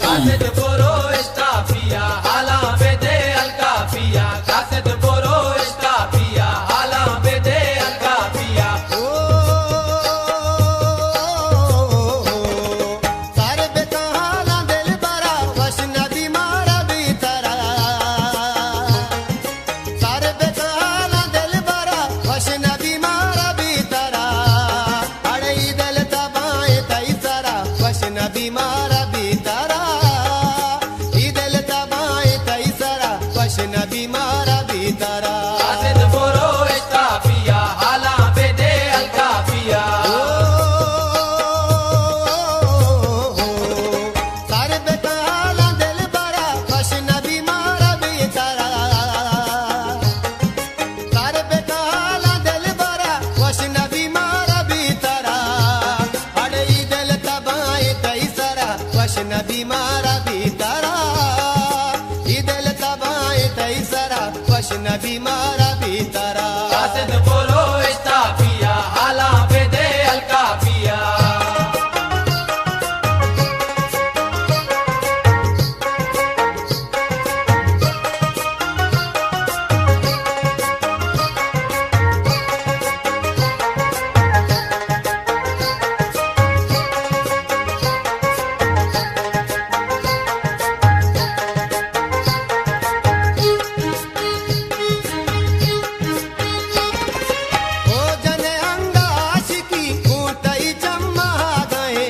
Kaset poro estafia, hala bede al kafia. Kaset poro estafia, hala bede al kafia. सारे बेकहाला दिल बरा वसना बीमारा भीतरा सारे बेकहाला दिल बरा वसना बीमारा भीतरा अड़े दल तबाए तई सरा वसना बीमारा भीतरा ईदल तबाए तई सरा वसना बीमारा भीतरा Kaset poro estafia, hala bede al kafia. सारे बेकहाला दिल बरा वसना बीमारा भीतरा सारे बेकहाला दिल बरा वसना बीमारा भीतरा अड़े दिल तबाए तई सरा वसना बीमारा भीतरा दिल तबाए तई सरा वसना बीमारा भीतरा Kaset poro estafia, hala bede al kafia. ओ जने अंगाश की ऊंटई चम्मा गए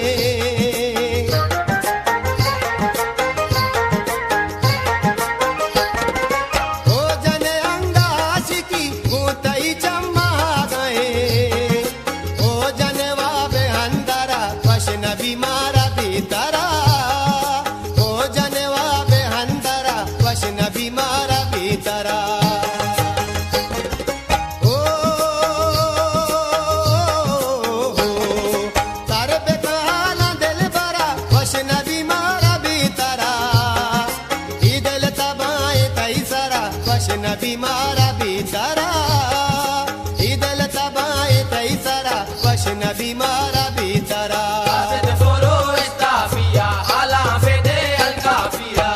ओ जने अंगाश की ऊंटई चम्मा गए ओ जनवा बे अंदरा वसन बीमारा भीतरा ओ जनवा बे अंदरा वसन बीमारा भीतरा सारे बेकहाला दिल बरा वसना बीमारा भीतरा ईदल तबाए तई सरा वसना बीमारा भीतरा ईदल तबाए तई सरा वसना बीमारा भीतरा Kaset poro estafia, hala bede al kafia.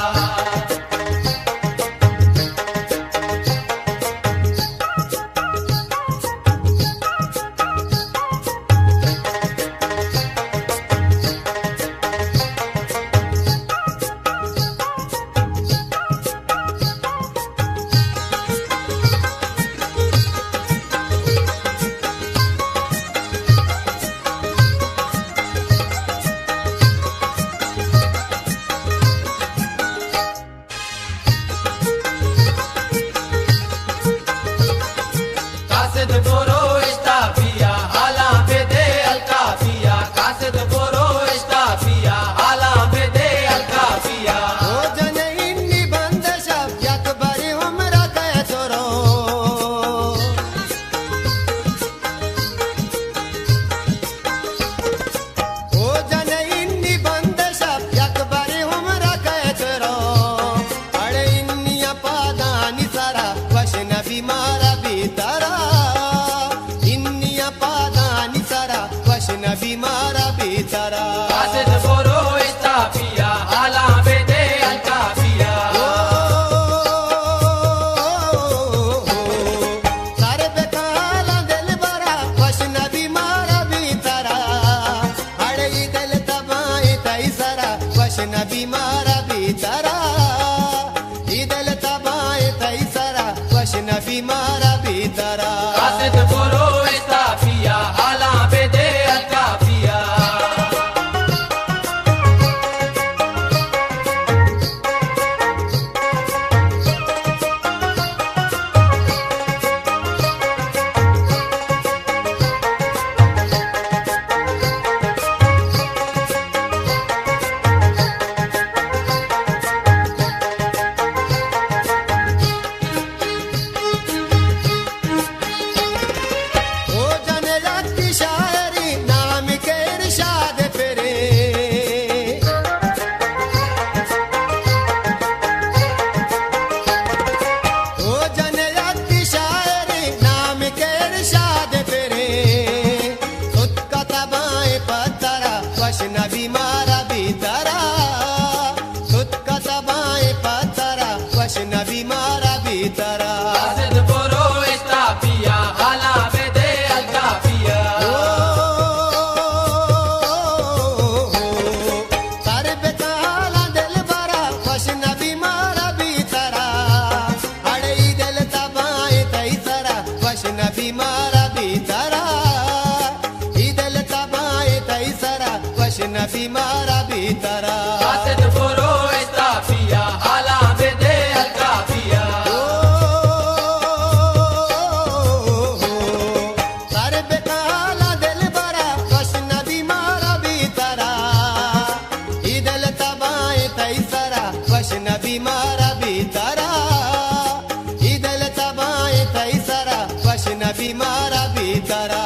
Kaset poro estafia, hala bede al kafia. Kaset poro estafia, hala bede al kafia. ओ जने इन्नी बंदश यक बरी उम्र कैसरो ओ जने इन्नी बंदश यक बरी उम्र कैसरो अड़े इन्नी पादानी सरा वसन बीमारा भीतरा इन्नी पादानी सरा वसन बीमारा भीतरा Kaset poro estafia, hala bede al kafia. सारे बेकहाला दिल बरा वसना बीमारा भीतरा अड़े दिल तबाए तई सरा वसना बीमारा भीतरा दिल तबाए तई सरा वसना बीमारा भीतरा Kaset poro estafia, hala bede al kafia. बीमारा भीतरा कासिद बोरो इस्ता पिया हाला बेदे हल्का पिया सारे बेकाला दिल बरा वशन बीमारा भीतरा ईदल तबाए तैसरा वशन बीमारा भीतरा ईदल तबाए तैसरा वशन बीमारा भीतरा